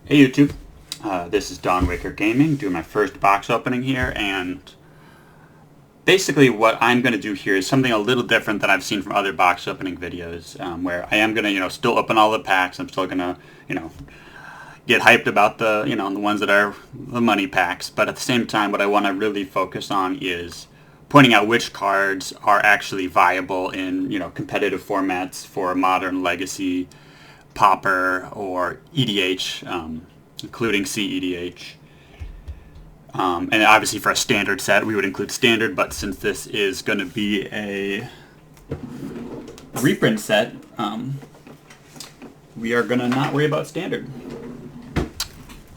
Hey YouTube, this is Don Waker Gaming, doing my first box opening here, and basically what I'm going to do here is something a little different than I've seen from other box opening videos, where I am going to, still open all the packs. I'm still going to, get hyped about the, the ones that are the money packs, but at the same time what I want to really focus on is pointing out which cards are actually viable in, competitive formats for Modern, Legacy, Pauper, or EDH, including CEDH. And obviously for a standard set, we would include standard, but since this is going to be a reprint set, we are going to not worry about standard.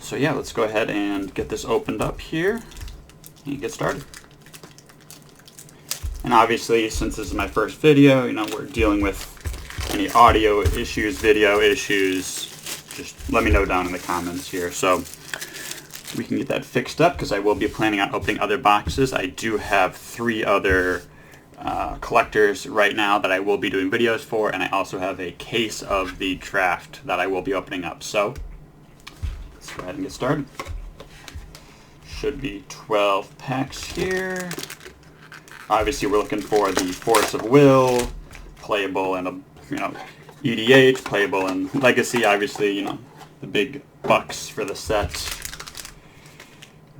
So yeah, let's go ahead and get this opened up here and get started. And obviously, since this is my first video, we're dealing with any audio issues, video issues, just let me know down in the comments here so we can get that fixed up, because I will be planning on opening other boxes. I do have 3 other collectors right now that I will be doing videos for, and I also have a case of the draft that I will be opening up. So let's go ahead and get started. Should be 12 packs here. Obviously we're looking for the Force of Will, playable in a EDH, playable in Legacy, obviously, the big bucks for the set.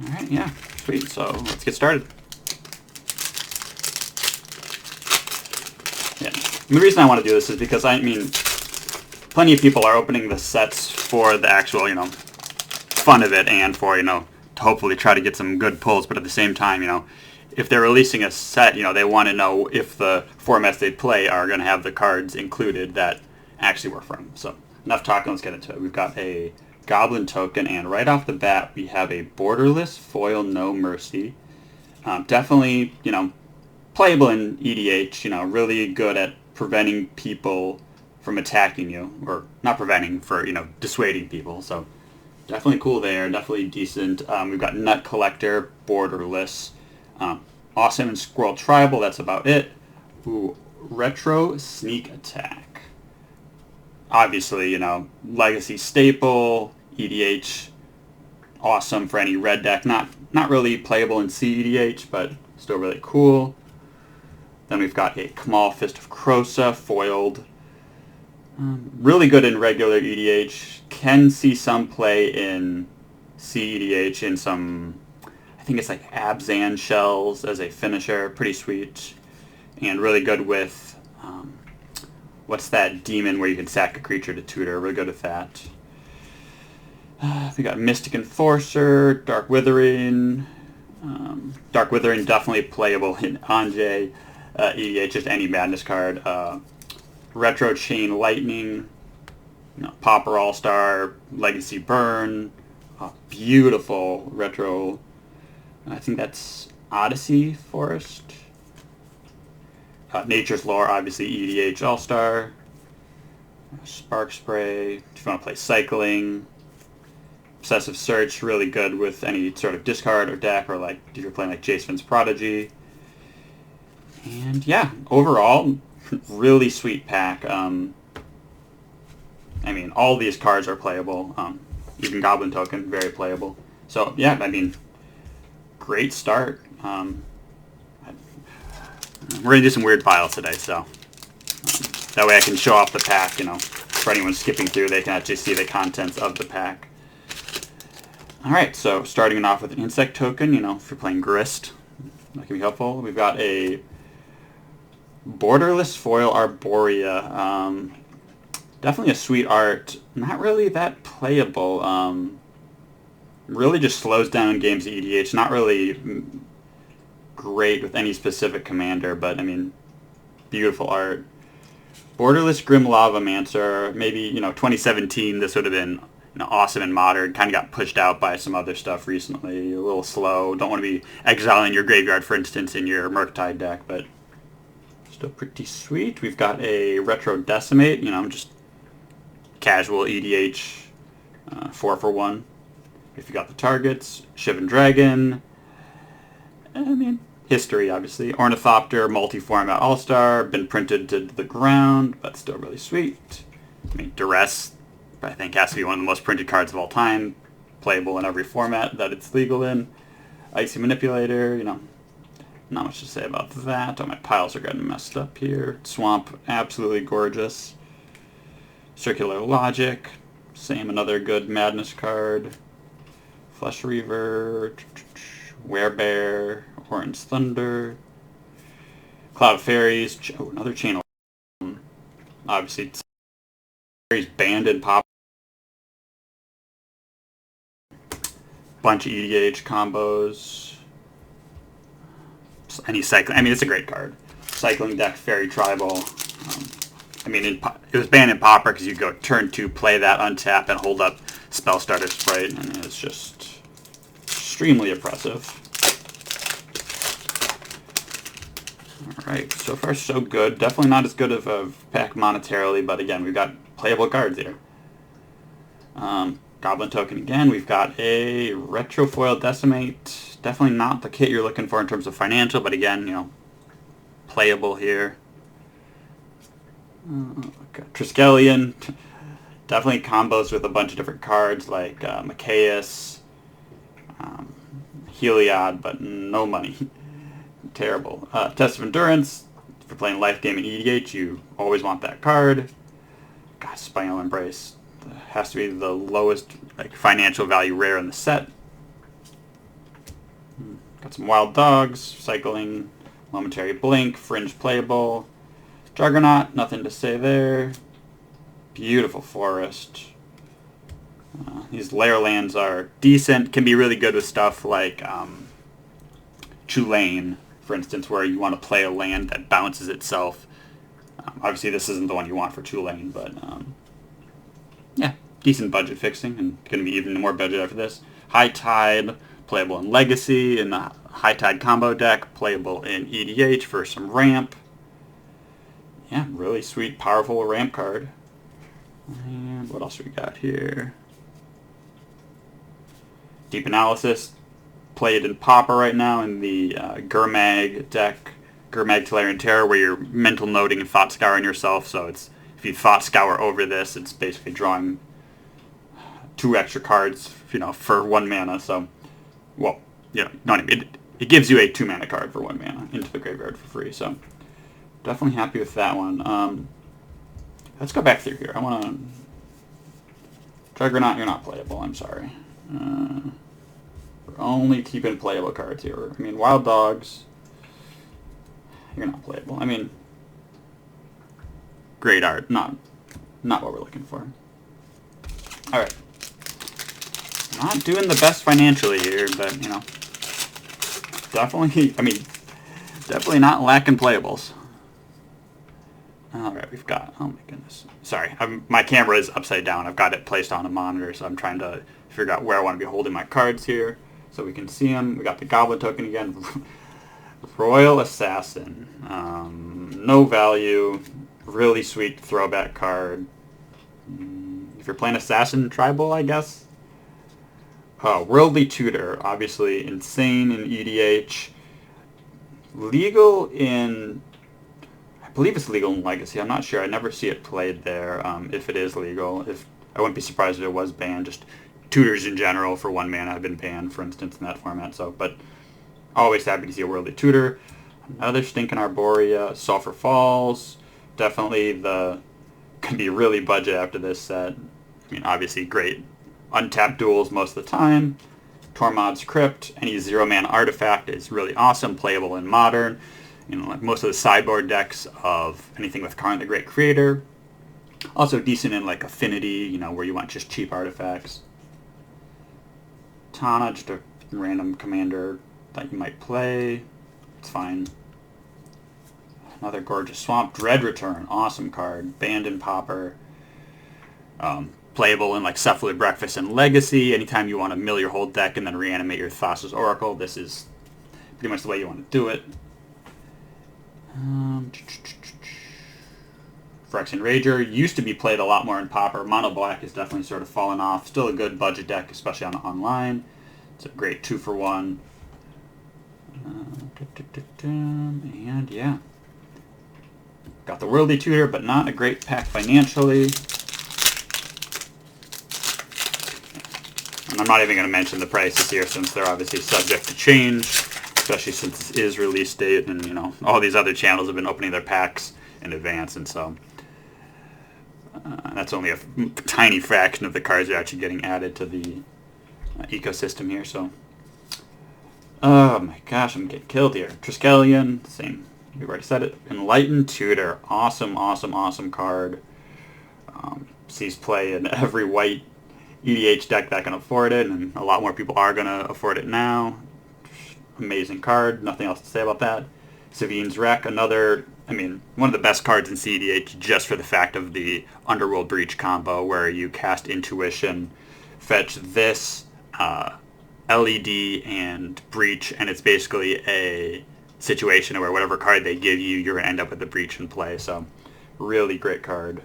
Alright, yeah, sweet. So let's get started. Yeah. And the reason I want to do this is because, plenty of people are opening the sets for the actual, fun of it, and for, to hopefully try to get some good pulls, but at the same time, if they're releasing a set, they want to know if the formats they play are going to have the cards included that actually work for them. So enough talking, let's get into it. We've got a Goblin token, and right off the bat we have a Borderless Foil No Mercy. Definitely, playable in EDH, really good at preventing people from attacking you, or not preventing, for, dissuading people. So definitely cool there, definitely decent. We've got Nut Collector, Borderless. Awesome and Squirrel Tribal, that's about it. Ooh, Retro Sneak Attack. Obviously, Legacy staple, EDH, awesome for any red deck. Not really playable in CEDH, but still really cool. Then we've got a Kamal Fist of Krosa, foiled. Really good in regular EDH. Can see some play in CEDH in some, I think it's like Abzan shells as a finisher, pretty sweet, and really good with what's that demon where you can sack a creature to tutor, really good with that. We got Mystic Enforcer, Dark Withering. Dark Withering definitely playable in Anjay, EDH, just any Madness card. Retro Chain Lightning, Pauper All-Star, Legacy Burn, beautiful retro. I think that's Odyssey Forest. Nature's Lore, obviously EDH All-Star. Spark Spray, if you want to play Cycling. Obsessive Search, really good with any sort of discard or deck, or like if you're playing like Jacevin's Prodigy. And yeah, overall, really sweet pack. All these cards are playable. Even Goblin Token, very playable. So yeah, great start. We're going to do some weird files today, so that way I can show off the pack, for anyone skipping through, they can actually see the contents of the pack. Alright, so starting off with an Insect Token, if you're playing Grist, that can be helpful. We've got a Borderless Foil Arborea. Definitely a sweet art. Not really that playable. Really just slows down games of EDH. Not really great with any specific commander, but beautiful art. Borderless Grim Lavamancer. Maybe 2017 this would have been awesome and modern. Kind of got pushed out by some other stuff recently. A little slow. Don't want to be exiling your graveyard, for instance, in your Murktide deck, but still pretty sweet. We've got a Retro Decimate. Just casual EDH 4 for 1. If you got the targets, Shivan Dragon. History, obviously. Ornithopter, multi-format all-star, been printed to the ground, but still really sweet. Duress, I think has to be one of the most printed cards of all time, playable in every format that it's legal in. Icy Manipulator, you know, not much to say about that. Oh, my piles are getting messed up here. Swamp, absolutely gorgeous. Circular Logic, same, another good Madness card. Flesh Reaver, Werebear, Orange Thunder, Cloud of Fairies, oh, another Chain of obviously Fairies banned in Pop. Bunch of EDH combos. Any cycling, I mean, it's a great card. Cycling deck, Fairy Tribal. I mean, it was banned in Pauper because you go turn 2, play that, untap, and hold up Spell Starter Sprite, and it's just extremely oppressive. Alright, so far so good. Definitely not as good of a pack monetarily, but again, we've got playable cards here. Goblin Token again. We've got a Retrofoil Decimate. Definitely not the kit you're looking for in terms of financial, but again, you know, playable here. Triskelion. Definitely combos with a bunch of different cards like Machias, Heliod, but no money. Terrible. Test of Endurance. If you're playing Life Game and EDH, you always want that card. God, Spinal Embrace. Has to be the lowest like financial value rare in the set. Got some Wild Dogs, Cycling, Momentary Blink, Fringe playable. Juggernaut, nothing to say there. Beautiful Forest. These layer lands are decent, can be really good with stuff like Chulane, for instance, where you want to play a land that bounces itself. Obviously this isn't the one you want for Chulane, but yeah, decent budget fixing, and going to be even more budget after this. High Tide, playable in Legacy, in the High Tide combo deck, playable in EDH for some ramp. Yeah, really sweet, powerful ramp card. And what else we got here? Deep Analysis, played in Pauper right now in the Gurmag deck, Gurmag Tolarian Terror, where you're mental noting and thought scouring yourself. So it's, if you thought scour over this, it's basically drawing 2 extra cards, you know, for 1 mana. So, well, yeah, not even, it gives you a 2 mana card for 1 mana into the graveyard for free. So definitely happy with that one. Let's go back through here. I want to... Juggernaut, you're not playable. I'm sorry. We're only keeping playable cards here. I mean, Wild Dogs, you're not playable. I mean, great art. Not what we're looking for. All right. Not doing the best financially here, but, you know, definitely, I mean, definitely not lacking playables. Alright, we've got, oh my goodness. Sorry, my camera is upside down. I've got it placed on a monitor, so I'm trying to figure out where I want to be holding my cards here so we can see them. We got the Goblin Token again. Royal Assassin. No value. Really sweet throwback card. If you're playing Assassin Tribal, I guess. Worldly Tutor. Obviously insane in EDH. Legal in... I believe it's legal in Legacy. I'm not sure. I never see it played there. If it is legal, I wouldn't be surprised if it was banned. Just tutors in general for 1 mana have been banned, for instance, in that format. So, but always happy to see a Worldly Tutor. Another Stinking Arborea, Sulphur Falls. Definitely can be really budget after this set. I mean, obviously great untapped duels most of the time. Tormod's Crypt. Any 0 mana artifact is really awesome, playable in Modern. You know, like most of the sideboard decks of anything with Karn the Great Creator. Also decent in like Affinity, you know, where you want just cheap artifacts. Tana, just a random commander that you might play. It's fine. Another gorgeous Swamp. Dread Return, awesome card. Banned in Pauper. Playable in like Cephalid Breakfast and Legacy. Anytime you want to mill your whole deck and then reanimate your Thassa's Oracle, this is pretty much the way you want to do it. Phyrexian Rager used to be played a lot more in Pauper. Mono Black has definitely sort of fallen off. Still a good budget deck, especially on online. It's a great 2-for-1. And yeah, got the Worldly Tutor, but not a great pack financially. And I'm not even going to mention the prices here since they're obviously subject to change, especially since this is release date, and you know all these other channels have been opening their packs in advance, and so that's only a tiny fraction of the cards that are actually getting added to the ecosystem here. So, oh my gosh, I'm getting killed here. Triskelion, same. We've already said it. Enlightened Tutor, awesome, awesome, awesome card. Sees play in every white EDH deck that can afford it, and a lot more people are going to afford it now. Amazing card, nothing else to say about that. Savine's Wreck, another, I mean, one of the best cards in CEDH just for the fact of the Underworld Breach combo where you cast Intuition, fetch this, LED, and Breach, and it's basically a situation where whatever card they give you, you're going to end up with the Breach in play, so really great card.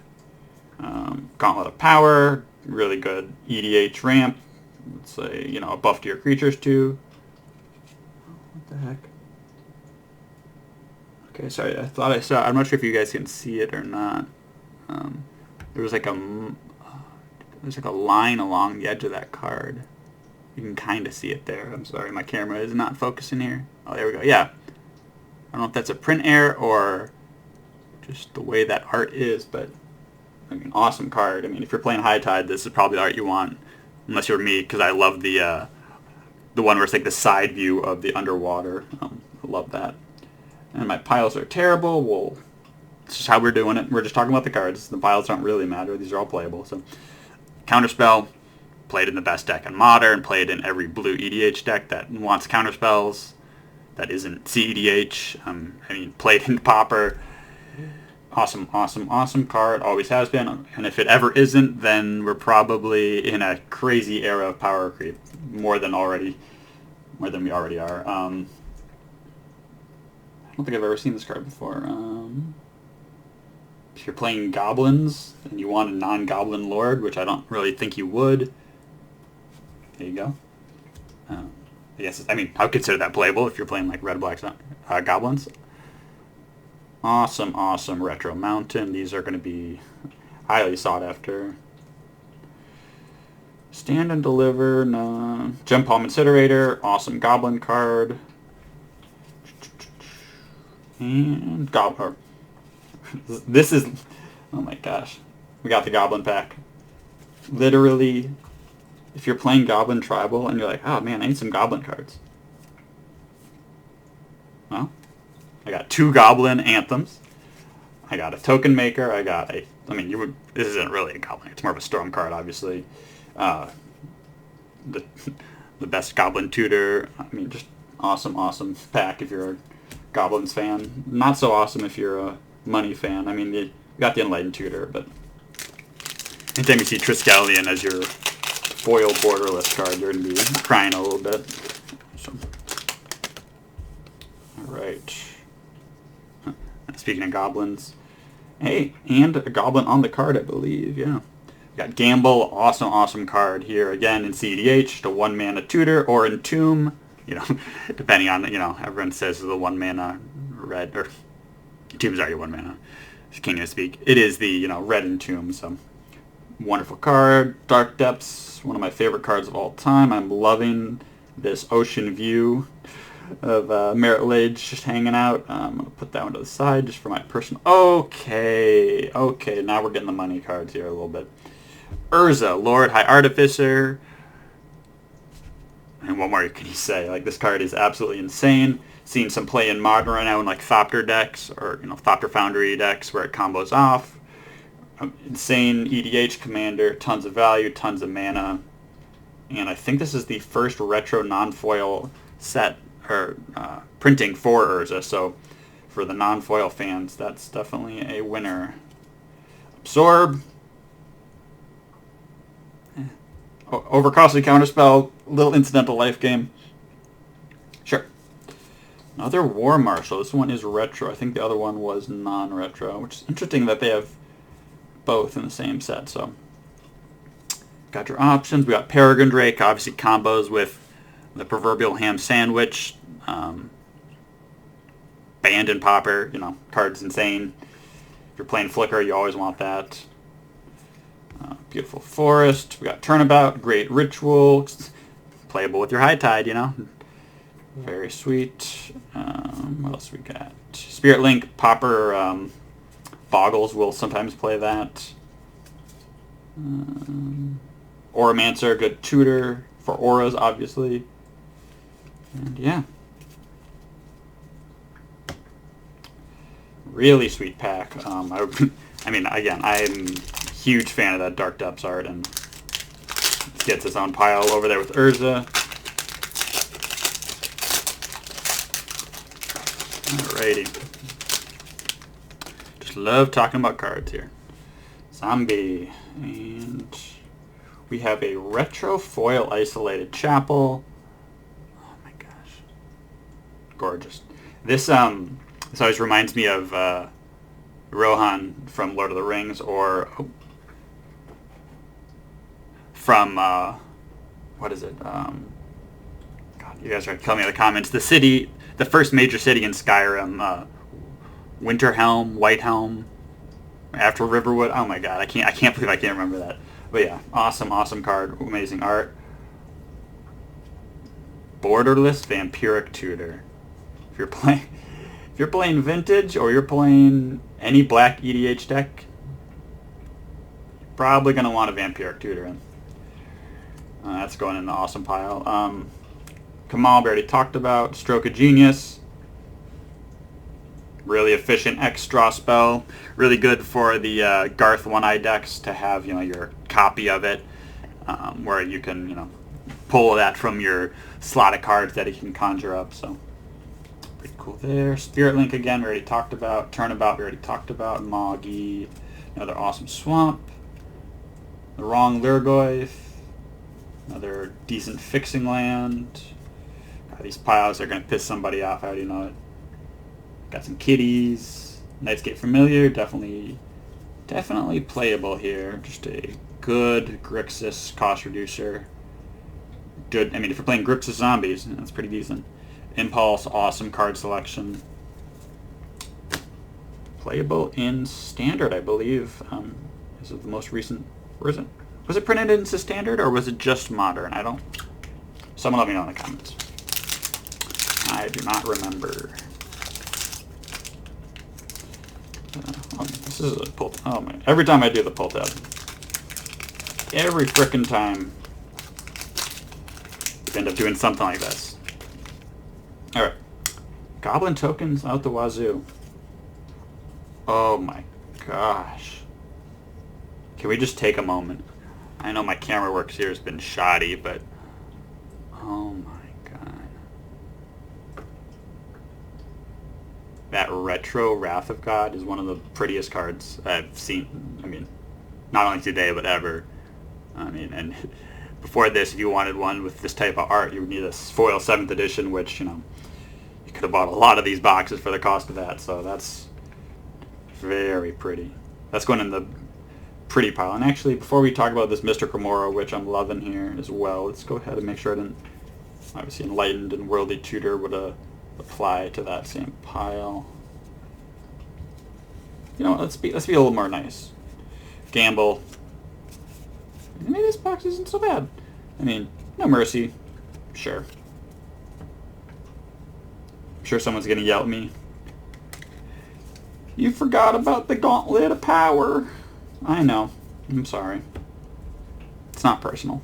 Gauntlet of Power, really good EDH ramp. Let's say, you know, a buff to your creatures too. What the heck? Okay, sorry, I thought I saw, I'm not sure if you guys can see it or not. There was like a line along the edge of that card. You can kind of see it there. I'm sorry, my camera is not focusing here. Oh, there we go. Yeah. I don't know if that's a print error or just the way that art is, but I mean, awesome card. I mean, if you're playing High Tide, this is probably the art you want, unless you're me, because I love the one where it's like the side view of the underwater. I love that. And my piles are terrible. Well, it's just how we're doing it. We're just talking about the cards. The piles don't really matter. These are all playable. So, Counterspell, played in the best deck in Modern, played in every blue EDH deck that wants counterspells, that isn't CEDH. I mean, played in Pauper. Awesome, awesome, awesome card. Always has been. And if it ever isn't, then we're probably in a crazy era of power creep. More than we already are. I don't think I've ever seen this card before. If you're playing goblins and you want a non-goblin lord, which I don't really think you would, there you go. Yes, I mean, I would consider that playable if you're playing like red, black, goblins. Awesome, awesome Retro Mountain. These are going to be highly sought after. Stand and Deliver, no. Gem Palm Incinerator, awesome Goblin card. And Goblin. This is, oh my gosh. We got the Goblin pack. Literally, if you're playing Goblin Tribal and you're like, oh man, I need some Goblin cards. Well, I got 2 Goblin Anthems. I got a Token Maker. I got a, I mean, this isn't really a Goblin. It's more of a Storm card, obviously. The best Goblin Tutor. I mean, just awesome, awesome pack if you're a Goblins fan. Not so awesome if you're a Money fan. I mean, you got the Enlightened Tutor, but anytime you see Triskelion as your foil borderless card, you're going to be crying a little bit. So, alright. Speaking of goblins, hey, and a goblin on the card, I believe, yeah. We got Gamble, awesome, awesome card here, again, in CEDH, just a 1-mana tutor, or Entomb, you know, depending on, you know, everyone says the 1-mana red, or Entomb is already 1 mana, can't even speak. It is the, you know, red Entomb, so wonderful card. Dark Depths, one of my favorite cards of all time. I'm loving this ocean view of Merit Lage just hanging out. I'm going to put that one to the side just for my personal... Okay, now we're getting the money cards here a little bit. Urza, Lord High Artificer. And what more can you say? Like, this card is absolutely insane. Seeing some play in Modern right now in like Thopter decks, or, you know, Thopter Foundry decks where it combos off. Insane EDH commander, tons of value, tons of mana. And I think this is the first retro non-foil set or printing for Urza, so for the non-foil fans, that's definitely a winner. Absorb. Overcostly counterspell, little incidental life game. Sure. Another War Marshal. This one is retro. I think the other one was non-retro, which is interesting that they have both in the same set. So, got your options. We got Peregrine Drake, obviously combos with the proverbial ham sandwich. Band and Pauper, you know, card's insane. If you're playing Flicker, you always want that. Beautiful Forest. We got Turnabout, Great Ritual. Playable with your High Tide, you know. Very sweet. What else we got? Spirit Link, Popper, Boggles will sometimes play that. Auramancer, good tutor for auras, obviously. And yeah. Really sweet pack. I mean, again, I'm a huge fan of that Dark Depths art, and gets his own pile over there with Urza. Alrighty. Just love talking about cards here. Zombie. And we have a retro foil isolated chapel. Oh my gosh. Gorgeous. This always reminds me of Rohan from Lord of the Rings, or from what is it? God, you guys are telling me in the comments. The first major city in Skyrim, Winterhelm, Whitehelm, after Riverwood. Oh my God, I can't believe I can't remember that. But yeah, awesome card, amazing art. Borderless Vampiric Tutor. If you're playing Vintage, or you're playing any black EDH deck, you're probably gonna want a Vampiric Tutor in. That's going in the awesome pile. Kamal, we already talked about. Stroke of Genius. Really efficient X draw spell. Really good for the Garth One-Eye decks to have, your copy of it, where you can, pull that from your slot of cards that he can conjure up. So pretty cool there. Spirit Link again, we already talked about. Turnabout, we already talked about. Moggy, another awesome Swamp. The Wrong Lurgoyf. Another decent fixing land. God, these piles are going to piss somebody off. I already know it. Got some kitties. Nightscape Familiar. Definitely playable here. Just a good Grixis cost reducer. Good. I mean, if you're playing Grixis zombies, that's pretty decent. Impulse. Awesome card selection. Playable in Standard, I believe. This is the most recent. Where is it? Was it printed into Standard, or was it just Modern? Someone let me know in the comments. I do not remember. This is a pull. Oh man! Every time I do the pull tab, every frickin' time, we end up doing something like this. All right, Goblin tokens out the wazoo. Oh my gosh! Can we just take a moment? I know my camera work here has been shoddy, but oh my god. That retro Wrath of God is one of the prettiest cards I've seen. I mean, not only today, but ever. I mean, and before this, if you wanted one with this type of art, you would need a foil 7th edition, which, you could have bought a lot of these boxes for the cost of that. So that's very pretty. That's going in the pretty pile. And actually, before we talk about this Mr. Kimura, which I'm loving here as well, let's go ahead and make sure I didn't. Obviously, Enlightened and Worldly Tutor would apply to that same pile. Let's be a little more nice. Gamble. Maybe this box isn't so bad. I mean, No Mercy. Sure. I'm sure someone's gonna yell at me. You forgot about the Gauntlet of Power. I know. I'm sorry. It's not personal.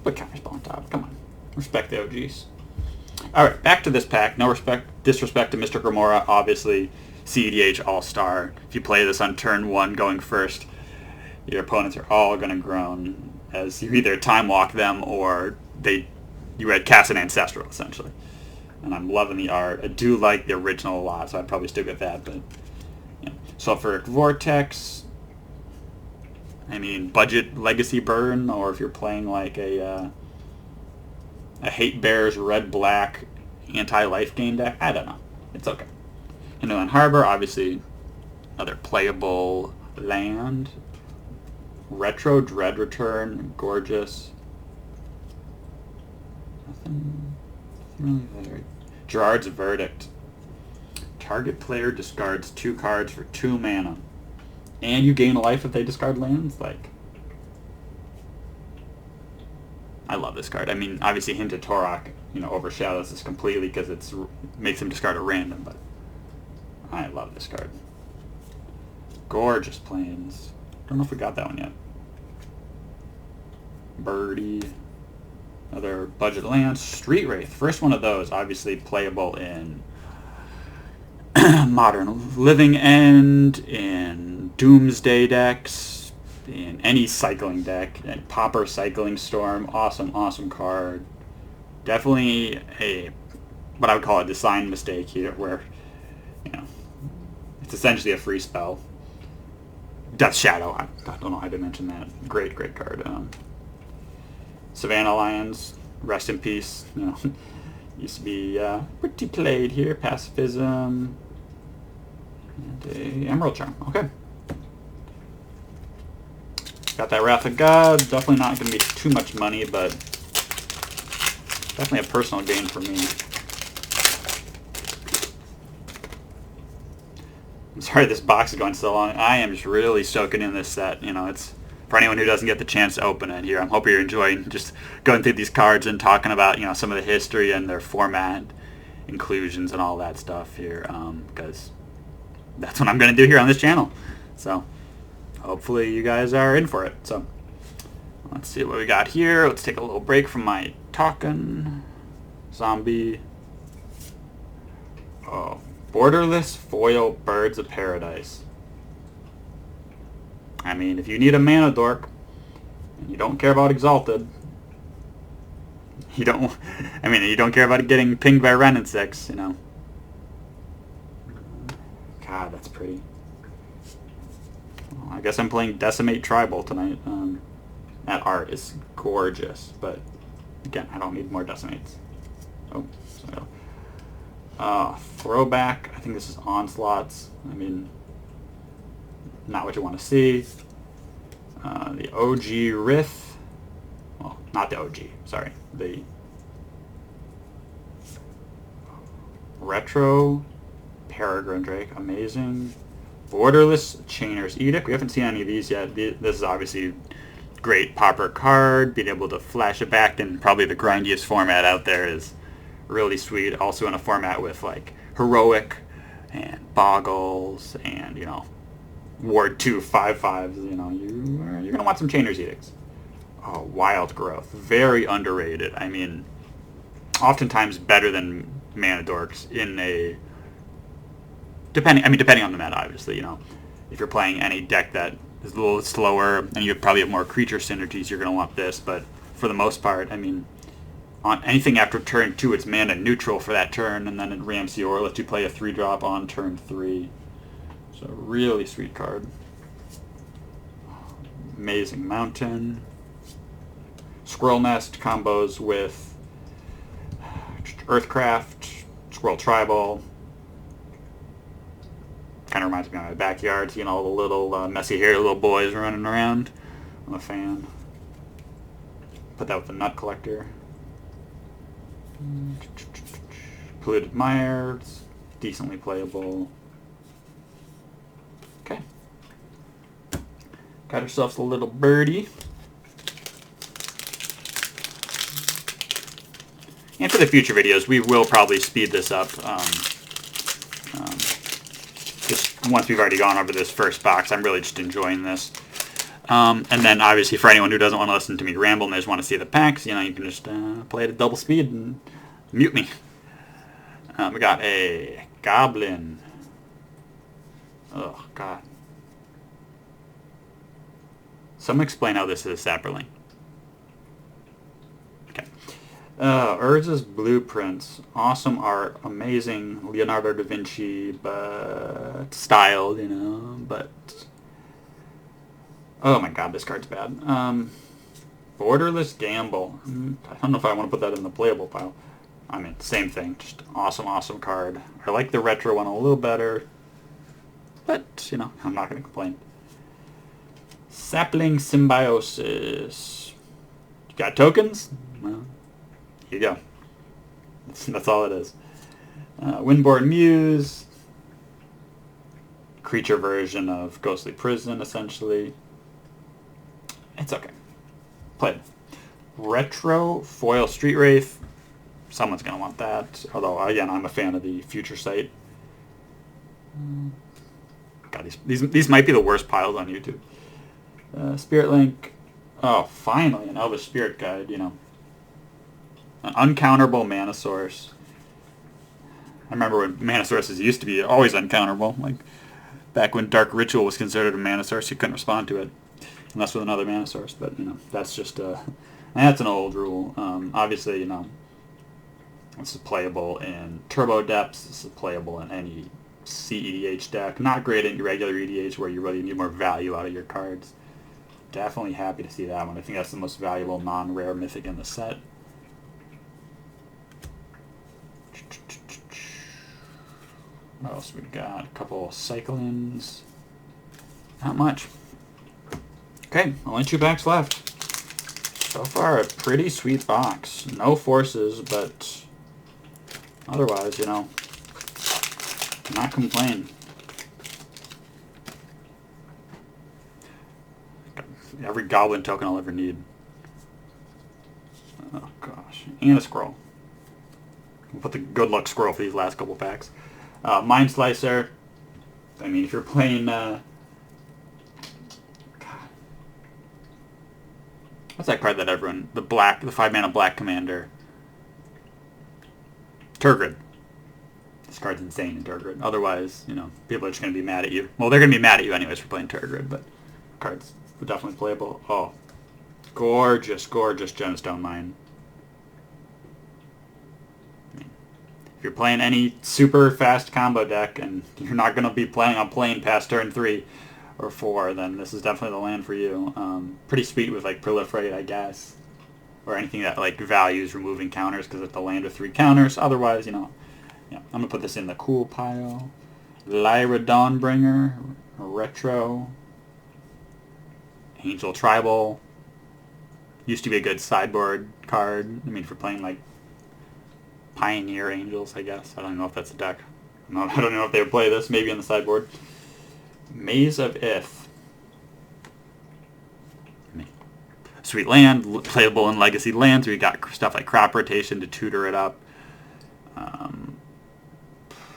But counterspell on top. Come on. Respect the OGs. Alright, back to this pack. No disrespect to Mr. Grimora. Obviously, CEDH All-Star. If you play this on turn 1 going first, your opponents are all going to groan as you either time walk them or you had cast an Ancestral, essentially. And I'm loving the art. I do like the original a lot, so I'd probably stick with that, but Sulfuric Vortex. I mean, budget Legacy Burn, or if you're playing like a Hate Bears red-black anti-life gain deck, I don't know. It's okay. Inland Harbor, obviously, another playable land. Retro Dread Return, gorgeous. Nothing really there. Gerard's Verdict. Target player discards 2 cards for 2 mana. and you gain a life if they discard lands. Like, I love this card. I mean, obviously Hinted Torok, overshadows this completely because it makes him discard a random, but I love this card. Gorgeous Plains. Don't know if we got that one yet. Birdie. Another budget land. Street Wraith. First one of those, obviously playable in Modern Living End, in Doomsday decks, in any cycling deck, and Pauper Cycling Storm. Awesome, awesome card. Definitely what I would call a design mistake here, where, it's essentially a free spell. Death Shadow. I don't know how to mention that. Great, great card. Savannah Lions. Rest in peace. Used to be pretty played here. Pacifism. And a Emerald Charm. Okay. Got that Wrath of God. Definitely not going to be too much money, but definitely a personal gain for me. I'm sorry this box is going so long. I am just really soaking in this set. It's for anyone who doesn't get the chance to open it here. I'm hoping you're enjoying just going through these cards and talking about some of the history and their format inclusions and all that stuff here, because that's what I'm going to do here on this channel. So hopefully you guys are in for it. So let's see what we got here. Let's take a little break from my talking. Zombie. Oh, Borderless Foil Birds of Paradise. I mean, if you need a mana dork and you don't care about Exalted, you don't care about it getting pinged by Ren in 6, God, that's pretty. Well, I guess I'm playing Decimate Tribal tonight. That art is gorgeous, but again, I don't need more Decimates. Oh, sorry. Throwback. I think this is Onslaughts. I mean, not what you want to see. The OG Rith. Well, not the OG. Sorry. The Retro Peregrine Drake. Amazing. Borderless Chainer's Edict. We haven't seen any of these yet. This is obviously great Pauper card. Being able to flash it back in probably the grindiest format out there is really sweet. Also in a format with like Heroic and Boggles and Ward 2 5/5s. You're gonna want some Chainer's Edicts. Oh, Wild Growth, very underrated. I mean, oftentimes better than Mana Dorks in a depending on the meta, obviously. If you're playing any deck that is a little slower and you probably have more creature synergies, you're gonna want this. But for the most part, I mean, on anything after turn 2, it's mana neutral for that turn, and then it ramps you or lets you play a 3-drop on turn 3. So really sweet card. Amazing Mountain. Squirrel Nest combos with Earthcraft, Squirrel Tribal. Kind of reminds me of my backyard, seeing all the little messy haired little boys running around. I'm a fan. Put that with the Nut Collector. Polluted Mires, decently playable. Okay. Got ourselves a little birdie. And for the future videos, we will probably speed this up. Just once we've already gone over this first box, I'm really just enjoying this. And then obviously for anyone who doesn't want to listen to me ramble and they just want to see the packs, you can just play it at double speed and mute me. We got a Goblin. Oh, God. Someone explain how this is a Sapperling. Okay. Urza's Blueprints. Awesome art. Amazing Leonardo da Vinci, but styled, but... Oh my God, this card's bad. Borderless Gamble. I don't know if I want to put that in the playable pile. I mean, same thing. Just awesome, awesome card. I like the retro one a little better. But, I'm not going to complain. Sapling Symbiosis. You got tokens? Well, here you go. That's all it is. Windborn Muse. creature version of Ghostly Prison, essentially. It's okay. Play it. Retro Foil Street Wraith. Someone's going to want that. Although, again, I'm a fan of the Future Sight. God, these might be the worst piles on YouTube. Spirit Link. Oh, finally, an Elvish Spirit Guide, you know. An uncounterable mana source. I remember when mana sources used to be always uncounterable. Like, back when Dark Ritual was considered a mana source, you couldn't respond to it. Unless with another mana source. But, you know, that's just that's an old rule. Obviously, you know, this is playable in Turbo Depths. This is playable in any CEDH deck. Not great in regular EDH where you really need more value out of your cards. Definitely happy to see that one. I think that's the most valuable non-rare mythic in the set. What else we got? A couple Cyclones. Not much. Okay, only 2 packs left. So far, a pretty sweet box. No forces, but otherwise, you know, cannot complain. Every goblin token I'll ever need. Oh gosh, and a scroll. We'll put the good luck scroll for these last couple packs. Mind Slicer. I mean, if you're playing, what's that card that everyone, the 5-mana black commander, Turgid. This card's insane in Turgid. Otherwise, you know, people are just going to be mad at you. Well, they're going to be mad at you anyways for playing Turgid, but cards are definitely playable. Oh, gorgeous, gorgeous Gemstone Mine. If you're playing any super fast combo deck and you're not going to be planning on playing past turn 3 or 4, then this is definitely the land for you. Pretty sweet with like Proliferate, I guess, or anything that like values removing counters because it's the land with 3 counters. Otherwise, you know, yeah, I'm gonna put this in the cool pile. Lyra Dawnbringer, Retro, Angel Tribal. Used to be a good sideboard card. I mean, for playing like Pioneer Angels, I guess. I don't know if that's a deck. I don't know if they would play this. Maybe on the sideboard. Maze of Ith. Sweet land, playable in Legacy lands. We got stuff like Crop Rotation to tutor it up.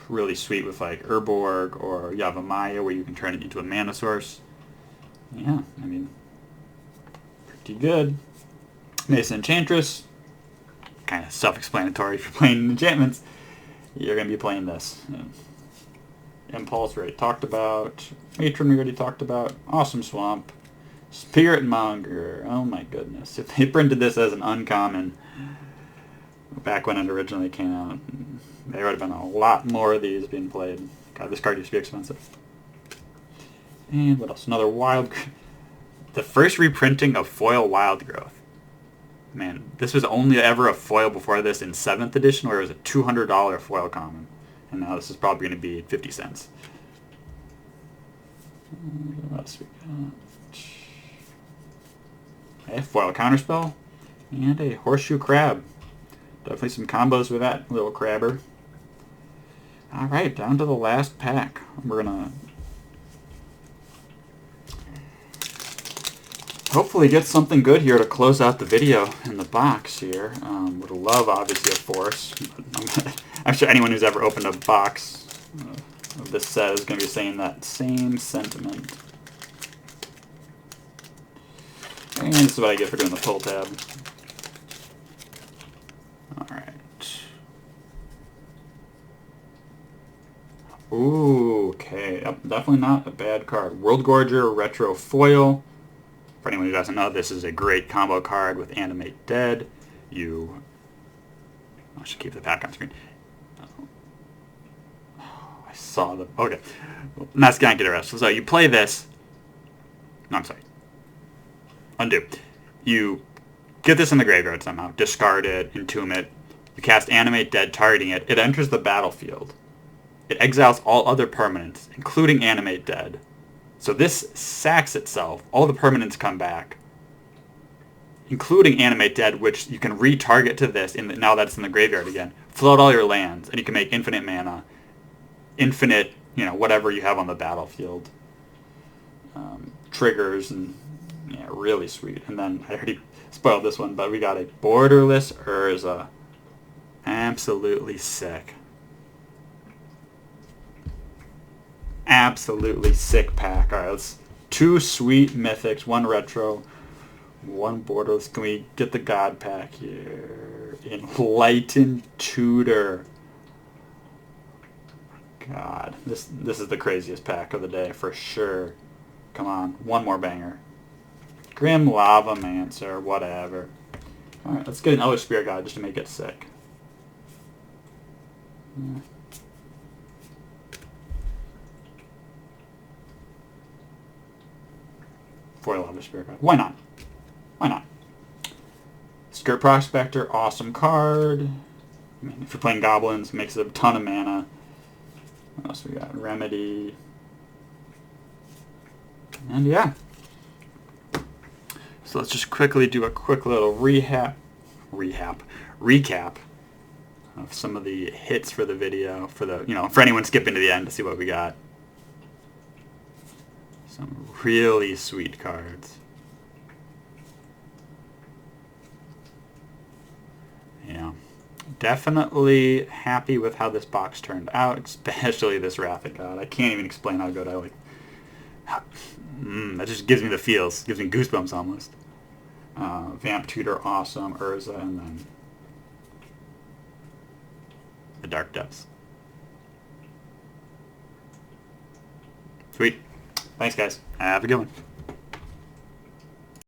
Really sweet with like Urborg or Yavimaya, where you can turn it into a mana source. Yeah, I mean, pretty good. Mason Enchantress. Kind of self-explanatory. If you're playing enchantments, you're going to be playing this. Impulse we already talked about. Matron we already talked about. Awesome Swamp. Spirit Monger. Oh my goodness. If they printed this as an uncommon back when it originally came out, there would have been a lot more of these being played. God, this card used to be expensive. And what else? Another Wild... The first reprinting of Foil Wild Growth. Man, this was only ever a foil before this in 7th edition where it was a $200 foil common. And now this is probably going to be 50 cents. What else we got? A foil counterspell. And a Horseshoe Crab. Definitely some combos with that little crabber. Alright, down to the last pack. We're going to hopefully get something good here to close out the video in the box here. Would love, obviously, a Force. I'm sure anyone who's ever opened a box of this set is going to be saying that same sentiment. And this is what I get for doing the pull tab. Alright. Ooh, okay. Yep, definitely not a bad card. World Gorger Retro Foil. For anyone who doesn't know, this is a great combo card with Animate Dead. I should keep the pack on screen. I saw the... Okay. Well, that's going to get arrested. So you play this... No, I'm sorry. Undo. You get this in the graveyard somehow. Discard it. Entomb it. You cast Animate Dead, targeting it. It enters the battlefield. It exiles all other permanents, including Animate Dead. So this sacks itself. All the permanents come back, including Animate Dead, which you can retarget to this. Now that's in the graveyard again. Float all your lands, and you can make infinite mana, infinite you know, whatever you have on the battlefield. Triggers and yeah, really sweet. And then I already spoiled this one, but we got a borderless Urza. Absolutely sick. Absolutely sick pack. Alright, let's 2 sweet mythics, 1 retro, 1 borderless. Can we get the god pack here? Enlightened Tutor. God, this is the craziest pack of the day for sure. Come on, 1 more banger. Grim Lavamancer, whatever. Alright, let's get an Elder Spirit God just to make it sick. Yeah. Foil Elder Spirit God. Why not? Why not? Skirt Prospector, awesome card. I mean, if you're playing goblins, it makes a ton of mana. What else we got? Remedy. And yeah. So let's just quickly do a quick little recap of some of the hits for the video, for the, you know, for anyone skipping to the end to see what we got. Some really sweet cards. Yeah. Definitely happy with how this box turned out, especially this Wrath of God. I can't even explain how good I like. That just gives me the feels, gives me goosebumps almost. Vamp Tutor, awesome. Urza, and then the Dark Depths. Sweet. Thanks, guys. Have a good one.